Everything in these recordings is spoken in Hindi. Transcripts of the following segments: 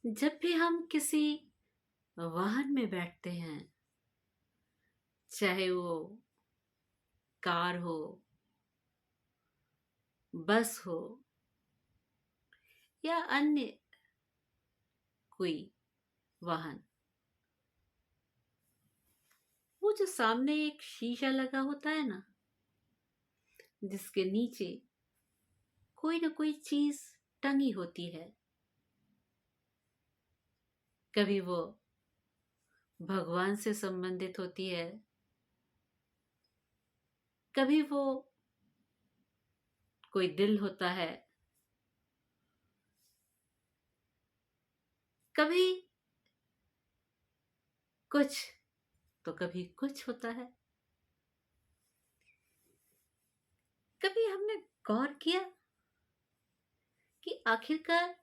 जब भी हम किसी वाहन में बैठते हैं, चाहे वो कार हो, बस हो या अन्य कोई वाहन, वो जो सामने एक शीशा लगा होता है ना, जिसके नीचे कोई ना कोई चीज टंगी होती है। कभी वो भगवान से संबंधित होती है, कभी वो कोई दिल होता है, कभी कुछ तो कभी कुछ होता है। कभी हमने गौर किया कि आखिरकार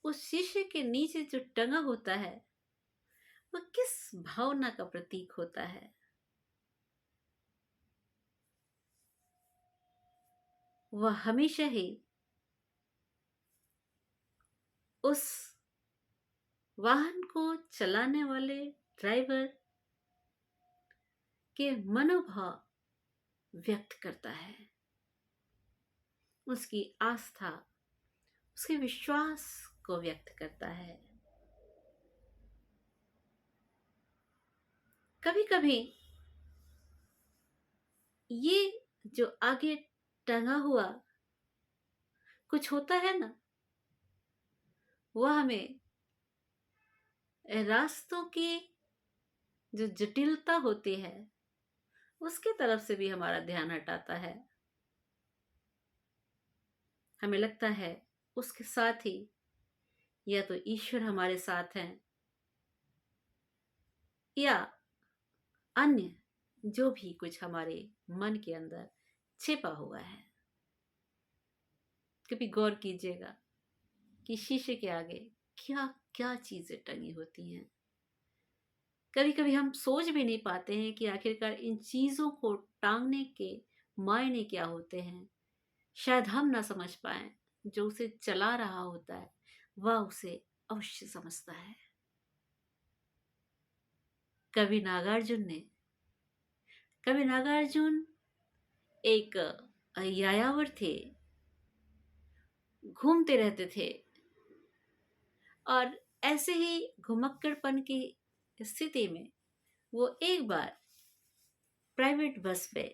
उस शीशे के नीचे जो टंगा होता है वह किस भावना का प्रतीक होता है। वह हमेशा ही उस वाहन को चलाने वाले ड्राइवर के मनोभाव व्यक्त करता है, उसकी आस्था, उसके विश्वास को व्यक्त करता है। कभी कभी ये जो आगे टंगा हुआ कुछ होता है ना, वह हमें रास्तों की जो जटिलता होती है उसकी तरफ से भी हमारा ध्यान हटाता है। हमें लगता है उसके साथ ही या तो ईश्वर हमारे साथ हैं या अन्य जो भी कुछ हमारे मन के अंदर छिपा हुआ है। कभी गौर कीजिएगा कि शीशे के आगे क्या क्या चीजें टंगी होती हैं। कभी कभी हम सोच भी नहीं पाते हैं कि आखिरकार इन चीजों को टांगने के मायने क्या होते हैं। शायद हम ना समझ पाए, जो उसे चला रहा होता है वह उसे अवश्य समझता है। कभी नागार्जुन ने कभी नागार्जुन एक यायावर थे, घूमते रहते थे और ऐसे ही घुमक्कड़पन की स्थिति में वो एक बार प्राइवेट बस पे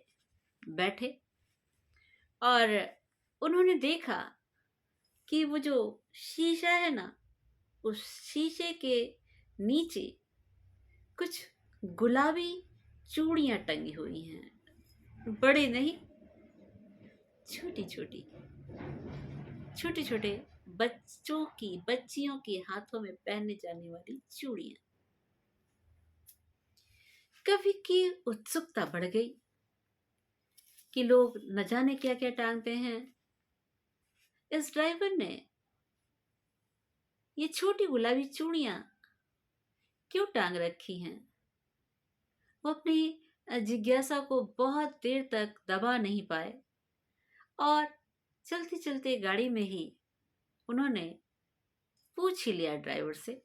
बैठे और उन्होंने देखा कि वो जो शीशा है ना, उस शीशे के नीचे कुछ गुलाबी चूड़ियां टंगी हुई हैं। बड़े नहीं, छोटी छोटी, छोटे छोटे बच्चियों के हाथों में पहने जाने वाली चूड़ियां। कभी की उत्सुकता बढ़ गई कि लोग न जाने क्या क्या टांगते हैं। इस ड्राइवर ने ये छोटी गुलाबी चूड़ियां क्यों टांग रखी हैं। वो अपनी जिज्ञासा को बहुत देर तक दबा नहीं पाए और चलते चलते गाड़ी में ही उन्होंने पूछ ही लिया ड्राइवर से।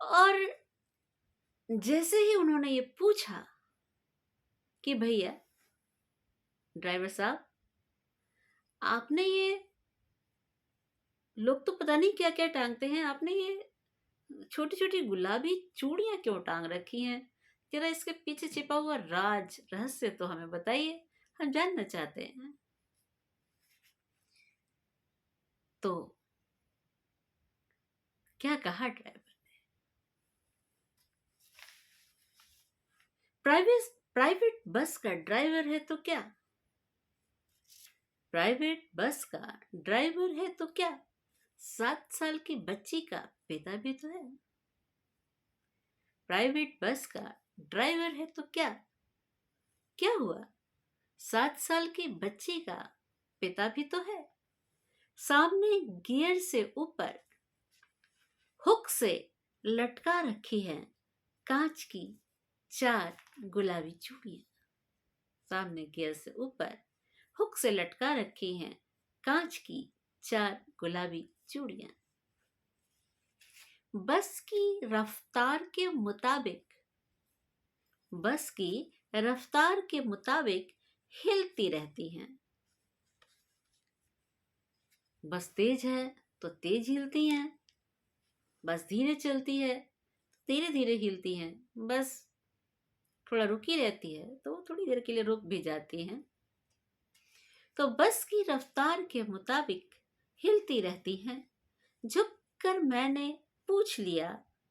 और जैसे ही उन्होंने ये पूछा कि भैया ड्राइवर साहब, आपने ये, लोग तो पता नहीं क्या क्या टांगते हैं, आपने ये छोटी छोटी गुलाबी चूड़ियां क्यों टांग रखी हैं। जरा इसके पीछे छिपा हुआ राज रहस्य तो हमें बताइए, हम जानना चाहते हैं। तो क्या कहा ड्राइवर, प्राइवेट प्राइवेट बस का ड्राइवर है तो क्या, प्राइवेट बस का ड्राइवर है तो क्या, 7 साल की बच्ची का पिता भी तो है। प्राइवेट बस का ड्राइवर है तो क्या, क्या हुआ, 7 साल की बच्ची का पिता भी तो है। सामने गियर से ऊपर हुक से लटका रखी है कांच की 4 गुलाबी चूड़ियां। सामने गियर से ऊपर हुक से लटका रखी हैं कांच की 4 गुलाबी चूड़ियां। बस की रफ्तार के मुताबिक, बस की रफ्तार के मुताबिक हिलती रहती हैं। बस तेज है तो तेज हिलती हैं, बस धीरे चलती है धीरे धीरे हिलती हैं, बस थोड़ा रुकी रहती है तो थोड़ी देर के लिए रुक भी जाती हैं। तो बस की रफ्तार के मुताबिक हिलती रहती हैं। झुक कर मैंने पूछ लिया,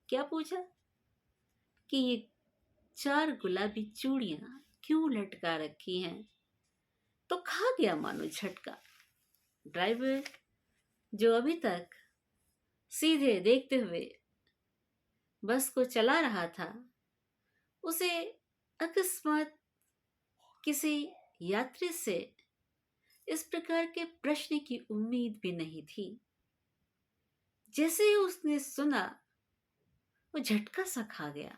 क्या पूछा? कि ये 4 गुलाबी चूड़ियां क्यों लटका रखी हैं? तो खा गया मानो झटका। ड्राइवर, जो अभी तक सीधे देखते हुए बस को चला रहा था, उसे अकस्मात किसी यात्री से इस प्रकार के प्रश्न की उम्मीद भी नहीं थी। जैसे ही उसने सुना, वो झटका सा खा गया।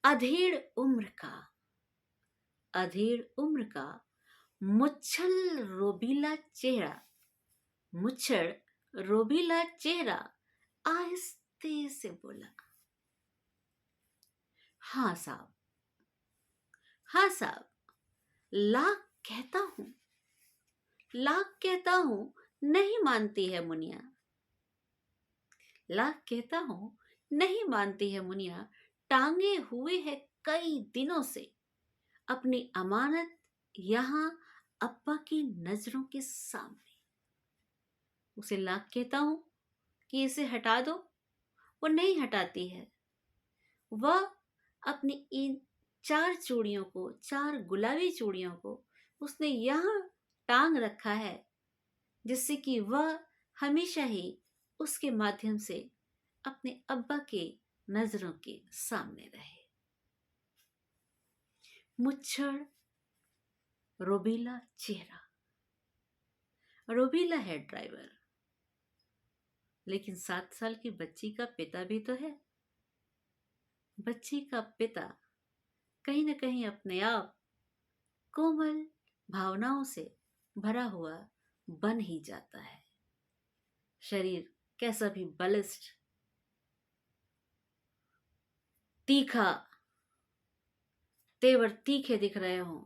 अधेड़ उम्र का, अधेड़ उम्र का मुच्छल रोबीला चेहरा, मुच्छड़ रोबीला चेहरा आहिस्ते से बोला, हाँ साहब, हाँ साहब, लाख कहता हूं, लाख कहता हूं, नहीं मानती है मुनिया। लाख कहता हूं, नहीं मानती है मुनिया। टांगे हुए है कई दिनों से अपनी अमानत यहां अब्बा की नजरों के सामने। उसे लाख कहता हूं कि इसे हटा दो, वो नहीं हटाती है। वह अपनी इन 4 चूड़ियों को, 4 गुलाबी चूड़ियों को उसने यहां टांग रखा है, जिससे कि वह हमेशा ही उसके माध्यम से अपने अब्बा के नजरों के सामने रहे। मुच्छड़ रोबीला चेहरा। रोबीला है ड्राइवर, लेकिन 7 साल की बच्ची का पिता भी तो है। बच्ची का पिता कहीं न कहीं अपने आप कोमल भावनाओं से भरा हुआ बन ही जाता है। शरीर कैसा भी बलिष्ठ, तीखा, तेवर तीखे दिख रहे हों,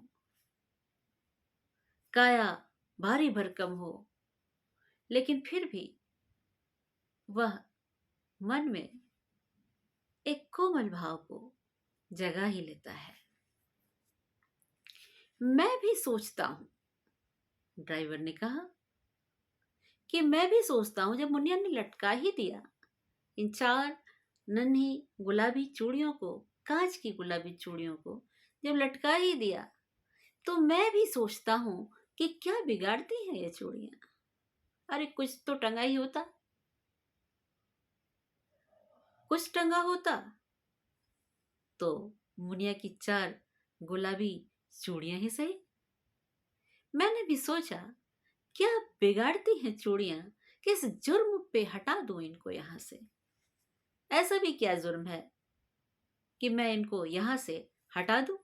काया भारी भरकम हो, लेकिन फिर भी वह मन में एक कोमल भाव को जगा ही लेता है। मैं भी सोचता हूं, ड्राइवर ने कहा, कि मैं भी सोचता हूं, जब मुनिया ने लटका ही दिया इन 4 नन्ही गुलाबी चूड़ियों को, कांच की गुलाबी चूड़ियों को जब लटका ही दिया, तो मैं भी सोचता हूं कि क्या बिगाड़ती हैं ये चूड़ियां। अरे कुछ तो टंगा ही होता, कुछ टंगा होता तो मुनिया की 4 गुलाबी चूड़ियां ही सही। मैंने भी सोचा, क्या बिगाड़ती हैं चूड़ियां, किस जुर्म पे हटा दूं इनको यहां से। ऐसा भी क्या जुर्म है कि मैं इनको यहां से हटा दूं।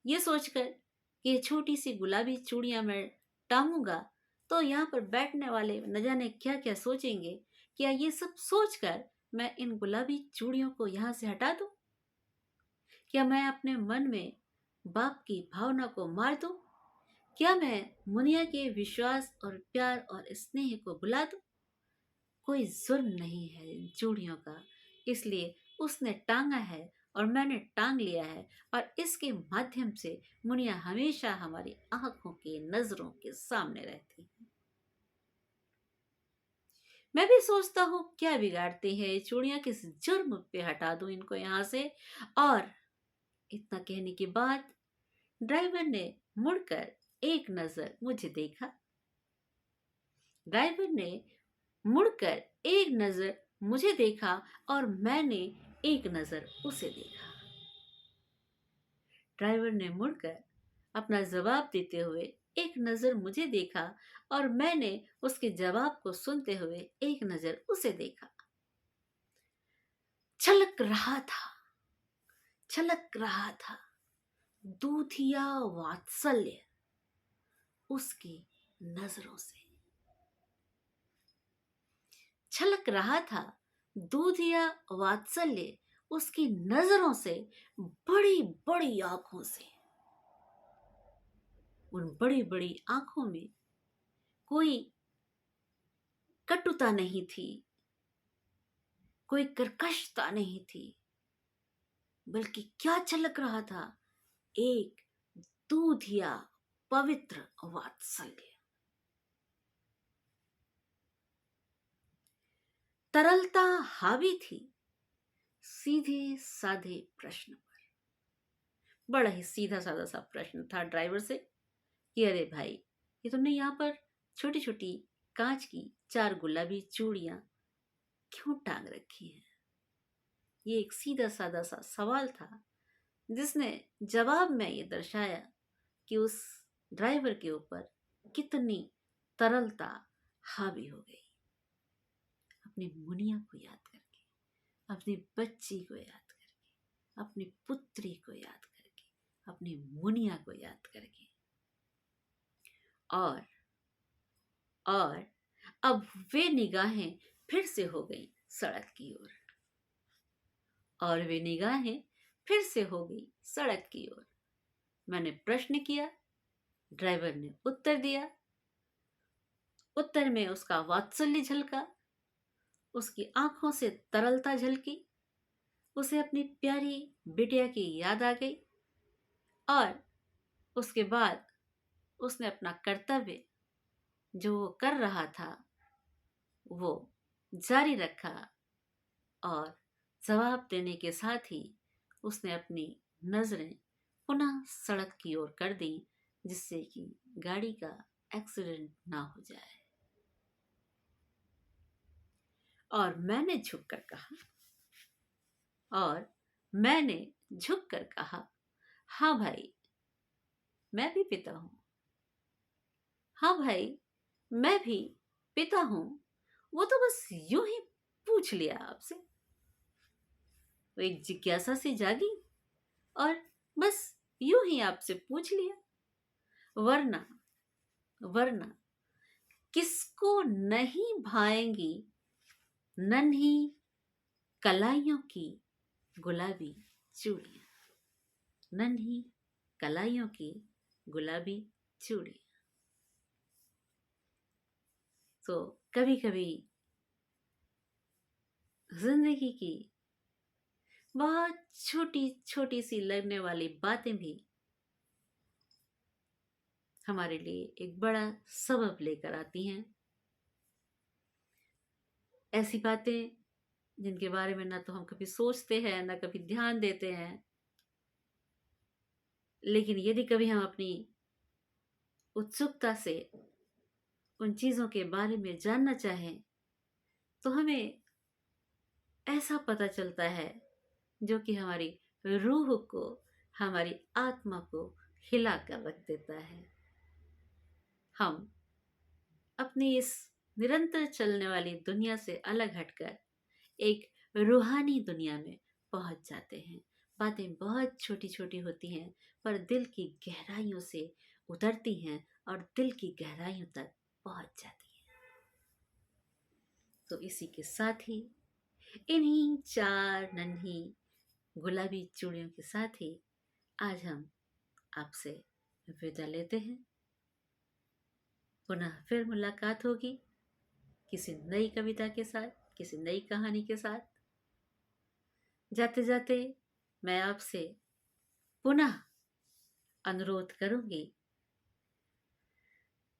ये सोचकर कि ये छोटी सी गुलाबी चूड़ियां मैं टांगूंगा तो यहाँ पर बैठने वाले न जाने क्या क्या सोचेंगे, क्या ये सब सोचकर मैं इन गुलाबी चूड़ियों को यहाँ से हटा दूं? क्या मैं अपने मन में बाप की भावना को मार दूं? क्या मैं मुनिया के विश्वास और प्यार और स्नेह को भुला दूं? कोई जुर्म नहीं है इन चूड़ियों का, इसलिए उसने टांगा है और मैंने टांग लिया है, और इसके माध्यम से मुनिया हमेशा हमारी आंखों के नजरों के सामने रहती है। मैं भी सोचता हूँ, क्या बिगाड़ती है ये चूड़ियां, किस जुर्म पे हटा दूं इनको यहाँ से। और इतना कहने के बाद ड्राइवर ने मुड़कर एक नजर मुझे देखा। ड्राइवर ने मुड़कर एक नजर मुझे देखा और मैंने एक नजर उसे देखा। ड्राइवर ने मुड़कर अपना जवाब देते हुए एक नजर मुझे देखा और मैंने उसके जवाब को सुनते हुए एक नजर उसे देखा। छलक रहा था, छलक रहा था दूधिया वात्सल्य उसकी नजरों से। छलक रहा था दूध या वात्सल्य उसकी नजरों से, बड़ी बड़ी आंखों से। उन बड़ी बड़ी आंखों में कोई कटुता नहीं थी, कोई कर्कशता नहीं थी, बल्कि क्या छलक रहा था, एक दूधिया पवित्र वात्सल्य। तरलता हावी थी सीधे साधे प्रश्न पर। बड़ा ही सीधा साधा सा प्रश्न था ड्राइवर से कि अरे भाई, ये तुमने यहाँ पर छोटी छोटी कांच की 4 गुलाबी चूड़ियां क्यों टांग रखी हैं? ये एक सीधा साधा सा सवाल था जिसने जवाब में ये दर्शाया कि उस ड्राइवर के ऊपर कितनी तरलता हावी हो गई। अपनी मुनिया को याद करके, अपनी बच्ची को याद करके, अपनी पुत्री को याद करके, अपनी मुनिया को याद करके, और अब वे निगाहें फिर से हो गई सड़क की ओर, और वे निगाहें फिर से हो गई सड़क की ओर। मैंने प्रश्न किया, ड्राइवर ने उत्तर दिया। उत्तर में उसका वात्सल्य झलका, उसकी आंखों से तरलता झलकी, उसे अपनी प्यारी बिटिया की याद आ गई, और उसके बाद उसने अपना कर्तव्य जो वो कर रहा था वो जारी रखा, और जवाब देने के साथ ही उसने अपनी नजरें पुनः सड़क की ओर कर दी, जिससे कि गाड़ी का एक्सीडेंट ना हो जाए। और मैंने झुककर कहा, हाँ भाई, मैं भी पिता हूं। हाँ भाई, मैं भी पिता हूं। वो तो बस यूं ही पूछ लिया आपसे। वो एक जिज्ञासा सी जागी और बस यूं ही आपसे पूछ लिया। वरना वरना किसको नहीं भाएंगी नन्ही कलाइयों की गुलाबी चूड़ियां, नन्ही कलाइयों की गुलाबी चूड़ियां। तो कभी कभी जिंदगी की बहुत छोटी छोटी सी लगने वाली बातें भी हमारे लिए एक बड़ा सबब लेकर आती हैं। ऐसी बातें जिनके बारे में ना तो हम कभी सोचते हैं, ना कभी ध्यान देते हैं, लेकिन यदि कभी हम अपनी उत्सुकता से उन चीजों के बारे में जानना चाहें तो हमें ऐसा पता चलता है जो कि हमारी रूह को, हमारी आत्मा को हिला कर रख देता है। हम अपनी इस निरंतर चलने वाली दुनिया से अलग हटकर एक रूहानी दुनिया में पहुंच जाते हैं। बातें बहुत छोटी छोटी होती हैं पर दिल की गहराइयों से उतरती हैं और दिल की गहराइयों तक पहुंच जाती हैं। तो इसी के साथ ही, इन्हीं 4 नन्ही गुलाबी चूड़ियों के साथ ही आज हम आपसे विदा लेते हैं। पुनः फिर मुलाकात होगी किसी नई कविता के साथ, किसी नई कहानी के साथ। जाते जाते मैं आपसे पुनः अनुरोध करूंगी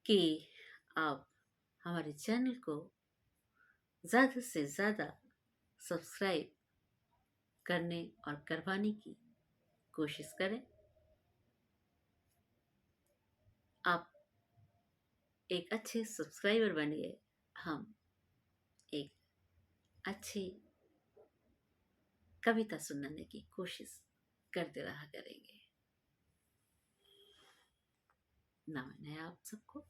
कि आप हमारे चैनल को ज़्यादा से ज़्यादा सब्सक्राइब करने और करवाने की कोशिश करें। आप एक अच्छे सब्सक्राइबर बनिए, हम एक अच्छी कविता सुनाने की कोशिश करते रहा करेंगे। नमन है आप सबको।